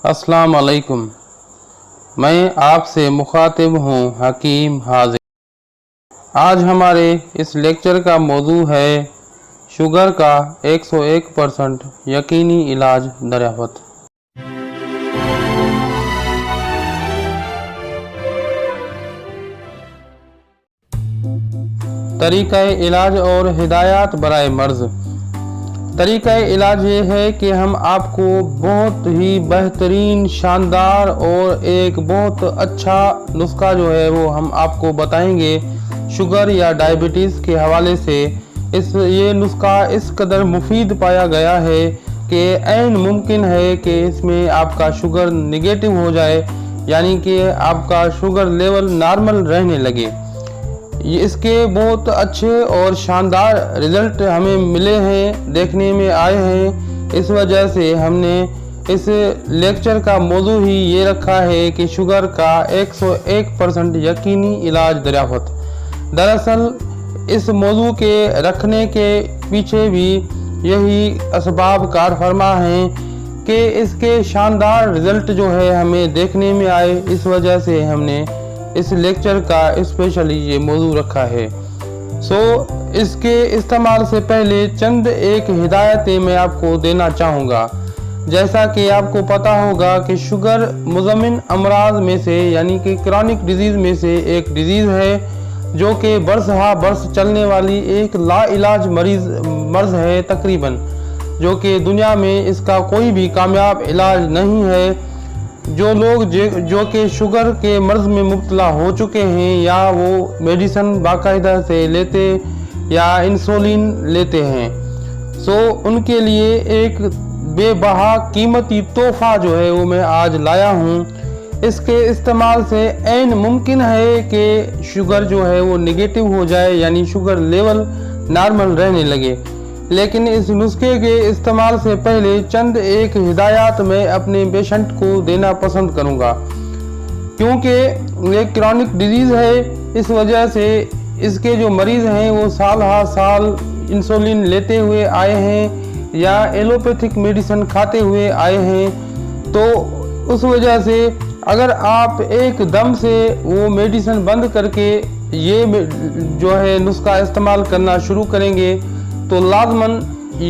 अस्सलाम वालेकुम। मैं आपसे मुखातिब हूँ हकीम हाजिर। आज हमारे इस लेक्चर का मौजू है शुगर का 101% यकीनी इलाज दरियाफ्त। तरीक़ा इलाज और हिदायत बराए मर्ज़। तरीक़ा इलाज ये है कि हम आपको बहुत ही बेहतरीन, शानदार और एक बहुत अच्छा नुस्खा जो है वो हम आपको बताएंगे शुगर या डायबिटीज़ के हवाले से। ये नुस्खा इस कदर मुफीद पाया गया है कि ऐन मुमकिन है कि इसमें आपका शुगर नेगेटिव हो जाए, यानी कि आपका शुगर लेवल नॉर्मल रहने लगे। इसके बहुत अच्छे और शानदार रिज़ल्ट हमें मिले हैं, देखने में आए हैं। इस वजह से हमने इस लेक्चर का मौजू ही ये रखा है कि शुगर का 101% यकीनी इलाज दरियाफ्त। दरअसल इस मौजू के रखने के पीछे भी यही असबाब कार फरमा हैं कि इसके शानदार रिज़ल्ट जो है हमें देखने में आए। इस वजह से हमने इस लेक्चर का स्पेशली ये मौजू रखा है। इसके इस्तेमाल से पहले चंद एक हिदायतें मैं आपको देना चाहूँगा। जैसा कि आपको पता होगा कि शुगर मुज़म्मिन अमराज में से, यानी कि क्रॉनिक डिजीज़ में से एक डिजीज़ है जो कि बरस चलने वाली एक लाइलाज मर्ज़ है तकरीबन, जो कि दुनिया में इसका कोई भी कामयाब इलाज नहीं है। जो लोग जो कि शुगर के मर्ज़ में मुब्तला हो चुके हैं या वो मेडिसिन बाकायदा से लेते या इंसुलिन लेते हैं, उनके लिए एक बेबहा कीमती तोहफ़ा जो है वो मैं आज लाया हूँ। इसके इस्तेमाल से ऐन मुमकिन है कि शुगर जो है वो नेगेटिव हो जाए, यानी शुगर लेवल नॉर्मल रहने लगे। लेकिन इस नुस्खे के इस्तेमाल से पहले चंद एक हिदायत मैं अपने पेशेंट को देना पसंद करूंगा, क्योंकि ये क्रॉनिक डिजीज़ है। इस वजह से इसके जो मरीज़ हैं वो साल हर साल इंसुलिन लेते हुए आए हैं या एलोपैथिक मेडिसिन खाते हुए आए हैं। तो उस वजह से अगर आप एकदम से वो मेडिसिन बंद करके ये जो है नुस्खा इस्तेमाल करना शुरू करेंगे तो लाजमन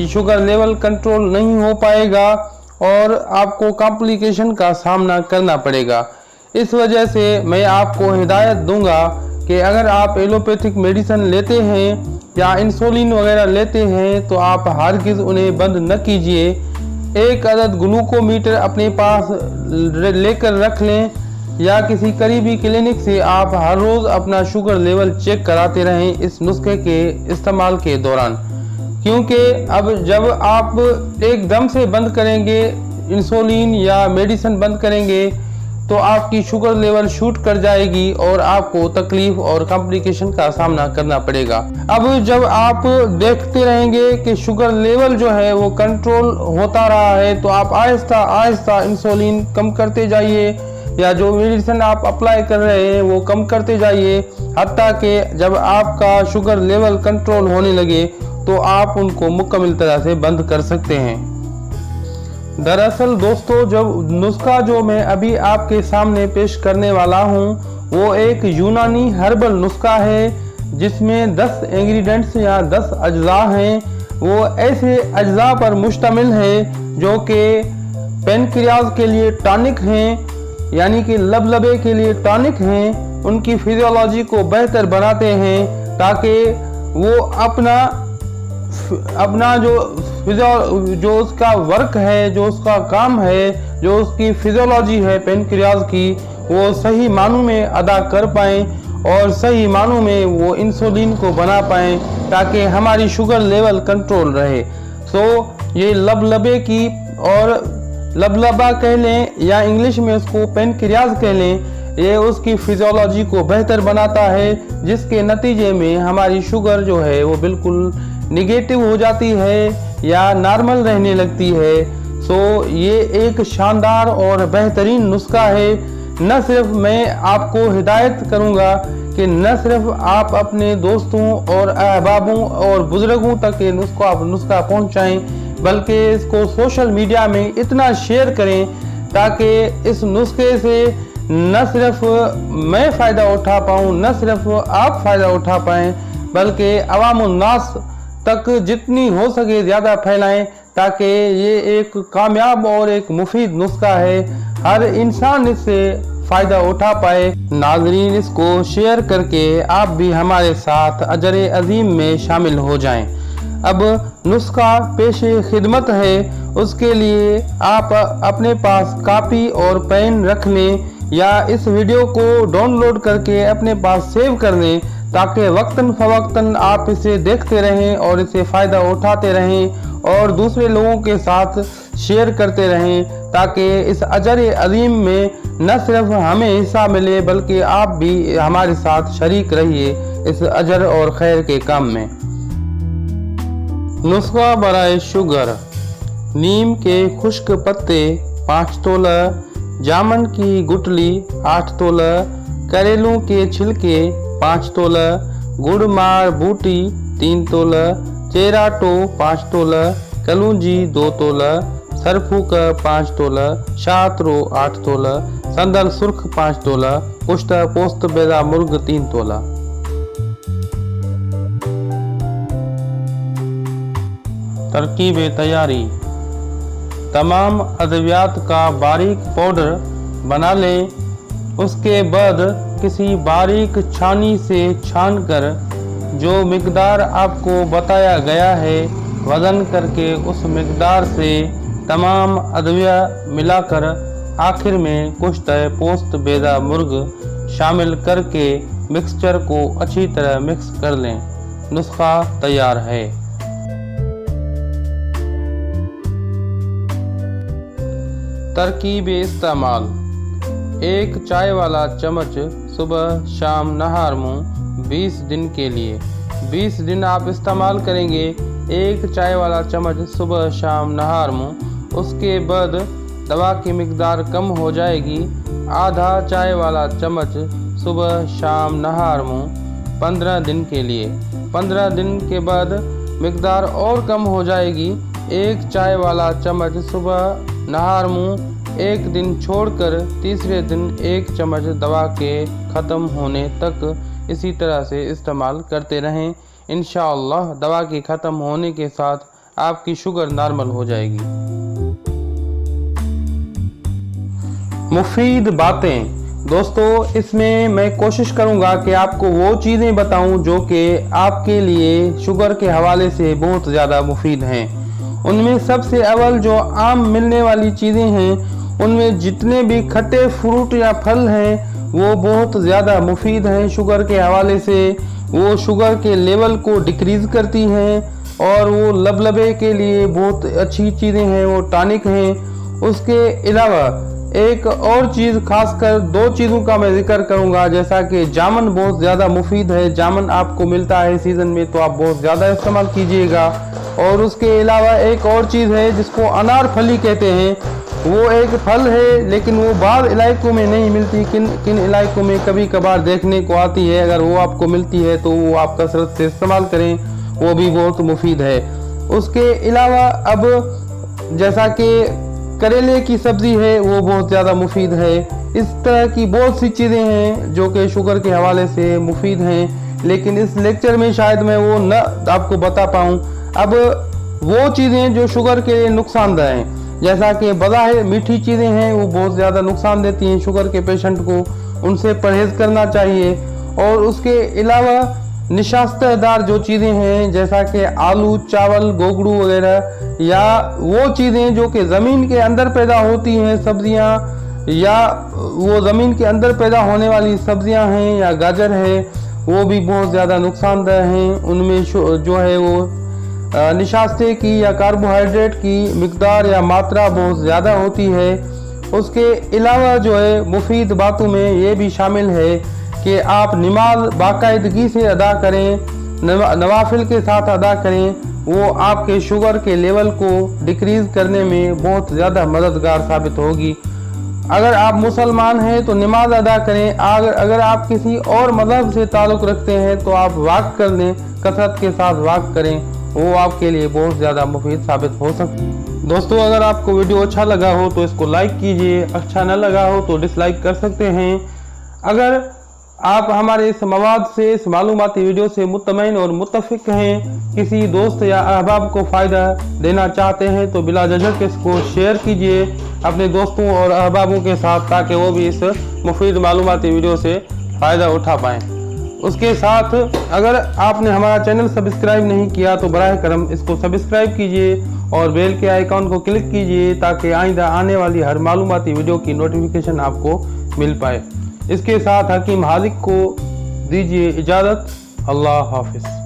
शुगर लेवल कंट्रोल नहीं हो पाएगा और आपको कॉम्प्लिकेशन का सामना करना पड़ेगा। इस वजह से मैं आपको हिदायत दूंगा कि अगर आप एलोपैथिक मेडिसिन लेते हैं या इंसुलिन वगैरह लेते हैं तो आप हरगिज़ उन्हें बंद न कीजिए। एक अदद ग्लूकोमीटर अपने पास लेकर रख लें या किसी करीबी क्लिनिक से आप हर रोज़ अपना शुगर लेवल चेक कराते रहें इस नुस्खे के इस्तेमाल के दौरान। क्योंकि अब जब आप एकदम से बंद करेंगे इंसुलिन या मेडिसिन बंद करेंगे तो आपकी शुगर लेवल शूट कर जाएगी और आपको तकलीफ और कॉम्प्लिकेशन का सामना करना पड़ेगा। अब जब आप देखते रहेंगे कि शुगर लेवल जो है वो कंट्रोल होता रहा है तो आप आहिस्ता आहिस्ता इंसुलिन कम करते जाइए या जो मेडिसिन आप अप्लाई कर रहे हैं वो कम करते जाइए, हत्ता कि जब आपका शुगर लेवल कंट्रोल होने लगे तो आप उनको मुकम्मल तरह से बंद कर सकते हैं। दरअसल दोस्तों, जब नुस्खा जो मैं अभी आपके सामने पेश करने वाला हूँ वो एक यूनानी हर्बल नुस्खा है जिसमें 10 इंग्रेडिएंट्स या 10 अज्जा हैं। वो ऐसे अज्जा पर मुश्तमिल है जो कि पेनक्रियाज के लिए टॉनिक हैं, यानी कि लबलबे के लिए टॉनिक हैं, उनकी फिजियोलॉजी को बेहतर बनाते हैं ताकि वो अपना जो उसका वर्क है, जो उसका काम है, जो उसकी फिजियोलॉजी है पेनक्रियाज की, वो सही मानों में अदा कर पाएँ और सही मानों में वो इंसुलिन को बना पाएँ ताकि हमारी शुगर लेवल कंट्रोल रहे। ये लबलबे की, और लबलबा कह लें या इंग्लिश में उसको पेनक्रियाज कह लें, ये उसकी फिजियोलॉजी को बेहतर बनाता है जिसके नतीजे में हमारी शुगर जो है वो बिल्कुल निगेटिव हो जाती है या नॉर्मल रहने लगती है। ये एक शानदार और बेहतरीन नुस्खा है। न सिर्फ मैं आपको हिदायत करूंगा कि न सिर्फ आप अपने दोस्तों और अहबाबों और बुजुर्गों तक ये नुस्खा पहुंचाएं, बल्कि इसको सोशल मीडिया में इतना शेयर करें ताकि इस नुस्खे से न सिर्फ मैं फ़ायदा उठा पाऊँ, न सिर्फ आप फ़ायदा उठा पाएँ, बल्कि अवामुन्नास तक जितनी हो सके ज़्यादा फैलाएं, ताकि ये एक कामयाब और एक मुफीद नुस्खा है, हर इंसान इससे फ़ायदा उठा पाए। नाज़रीन, इसको शेयर करके आप भी हमारे साथ अजर अज़ीम में शामिल हो जाएं। अब नुस्खा पेशे खिदमत है, उसके लिए आप अपने पास कापी और पेन रख लें या इस वीडियो को डाउनलोड करके अपने पास सेव कर लें, ताकि वक्तन फ़वक्तन आप इसे देखते रहें और इससे फ़ायदा उठाते रहें और दूसरे लोगों के साथ शेयर करते रहें, ताकि इस अजर अज़ीम में न सिर्फ हमें हिस्सा मिले बल्कि आप भी हमारे साथ शरीक रहिए इस अजर और खैर के काम में। नुस्खा बराए शुगर। नीम के खुश्क पत्ते 5 तोला, जामन की गुठली 8 तोला, करेलों के छिलके 5 तोला, गुड़ मार बूटी 3 तोला, चेराटो 5 तोला, कलूंजी 2 तोला, सरफूका 5 तोला, शातरो 8 तोला, संदल सुर्ख 5 तोला, पुश्ता पोस्त बेदा मुर्ग 3 तोला। तरकीब तैयारी। तमाम अद्वियात का बारीक पाउडर बना लें। उसके बाद किसी बारीक छानी से छानकर जो मिकदार आपको बताया गया है वज़न करके उस मिकदार से तमाम अदविया मिलाकर आखिर में कुश्त पोस्त बेदा मुर्ग शामिल करके मिक्सचर को अच्छी तरह मिक्स कर लें। नुस्खा तैयार है। तरकीब इस्तेमाल। 1 चाय वाला चम्मच सुबह शाम नहार मुँह 20 दिन के लिए। 20 दिन आप इस्तेमाल करेंगे 1 चाय वाला चम्मच सुबह शाम नहार मुँह। उसके बाद दवा की मिकदार कम हो जाएगी। आधा चाय वाला चम्मच सुबह शाम नहार मुँह 15 दिन के लिए। 15 दिन के बाद मिकदार और कम हो जाएगी। 1 चाय वाला चम्मच सुबह नहार मुँह 1 दिन छोड़कर तीसरे दिन 1 चम्मच दवा के ख़त्म होने तक इसी तरह से इस्तेमाल करते रहें। इंशाअल्लाह दवा के ख़त्म होने के साथ आपकी शुगर नॉर्मल हो जाएगी। मुफीद बातें। दोस्तों, इसमें मैं कोशिश करूंगा कि आपको वो चीज़ें बताऊं जो कि आपके लिए शुगर के हवाले से बहुत ज़्यादा मुफीद हैं। उनमें सबसे अव्वल जो आम मिलने वाली चीज़ें हैं, उनमें जितने भी खट्टे फ्रूट या फल हैं वो बहुत ज़्यादा मुफीद हैं शुगर के हवाले से। वो शुगर के लेवल को डिक्रीज़ करती हैं और वो लबलबे के लिए बहुत अच्छी चीज़ें हैं, वो टॉनिक हैं। उसके अलावा एक और चीज़, खासकर 2 चीज़ों का मैं जिक्र करूंगा, जैसा कि जामन बहुत ज़्यादा मुफीद है। जामन आपको मिलता है सीज़न में, तो आप बहुत ज़्यादा इस्तेमाल कीजिएगा। और उसके अलावा एक और चीज़ है जिसको अनार फली कहते हैं। वो एक फल है, लेकिन वो बाद इलाकों में नहीं मिलती, किन इलाकों में कभी कभार देखने को आती है। अगर वो आपको मिलती है तो वो आप कसरत से इस्तेमाल करें, वो भी बहुत मुफीद है। उसके अलावा अब जैसा कि करेले की सब्ज़ी है, वो बहुत ज़्यादा मुफीद है। इस तरह की बहुत सी चीज़ें हैं जो कि शुगर के हवाले से मुफीद हैं, लेकिन इस लेक्चर में शायद मैं वो न आपको बता पाऊँ। अब वो चीज़ें जो शुगर के लिए नुकसानदेह हैं, जैसा कि बज़ाहिर मीठी चीज़ें हैं, वो बहुत ज़्यादा नुकसान देती हैं शुगर के पेशेंट को, उनसे परहेज़ करना चाहिए। और उसके अलावा निशास्तदार जो चीज़ें हैं, जैसा कि आलू, चावल, गोगड़ू वगैरह, या वो चीज़ें जो कि ज़मीन के अंदर पैदा होती हैं, सब्ज़ियाँ, या वो ज़मीन के अंदर पैदा होने वाली सब्ज़ियाँ हैं या गाजर है, वो भी बहुत ज़्यादा नुकसानदेह हैं। उनमें जो है वो निशास्ते की या कार्बोहाइड्रेट की मिकदार या मात्रा बहुत ज़्यादा होती है। उसके अलावा जो है मुफीद बातों में ये भी शामिल है कि आप नमाज बाकायदगी से अदा करें, नवाफिल के साथ अदा करें। वो आपके शुगर के लेवल को डिक्रीज़ करने में बहुत ज़्यादा मददगार साबित होगी। अगर आप मुसलमान हैं तो नमाज अदा करें। अगर आप किसी और मज़हब से ताल्लुक़ रखते हैं तो आप वाक कर लें, कसरत के साथ वाक करें, वो आपके लिए बहुत ज़्यादा मुफीद साबित हो सकता है। दोस्तों अगर आपको वीडियो अच्छा लगा हो तो इसको लाइक कीजिए, अच्छा न लगा हो तो डिसलाइक कर सकते हैं। अगर आप हमारे इस मवाद से, इस मालूमाती वीडियो से मुतमईन और मुत्तफिक हैं, किसी दोस्त या अहबाब को फ़ायदा देना चाहते हैं तो बिला झिझक इसको शेयर कीजिए अपने दोस्तों और अहबाबों के साथ, ताकि वो भी इस मुफीद मालूमाती वीडियो से फ़ायदा उठा पाएँ। उसके साथ अगर आपने हमारा चैनल सब्सक्राइब नहीं किया तो बराह करम इसको सब्सक्राइब कीजिए और बेल के आइकॉन को क्लिक कीजिए, ताकि आइंदा आने वाली हर मालूमाती वीडियो की नोटिफिकेशन आपको मिल पाए। इसके साथ हकीम हाजिक को दीजिए इजाज़त। अल्लाह हाफिज़।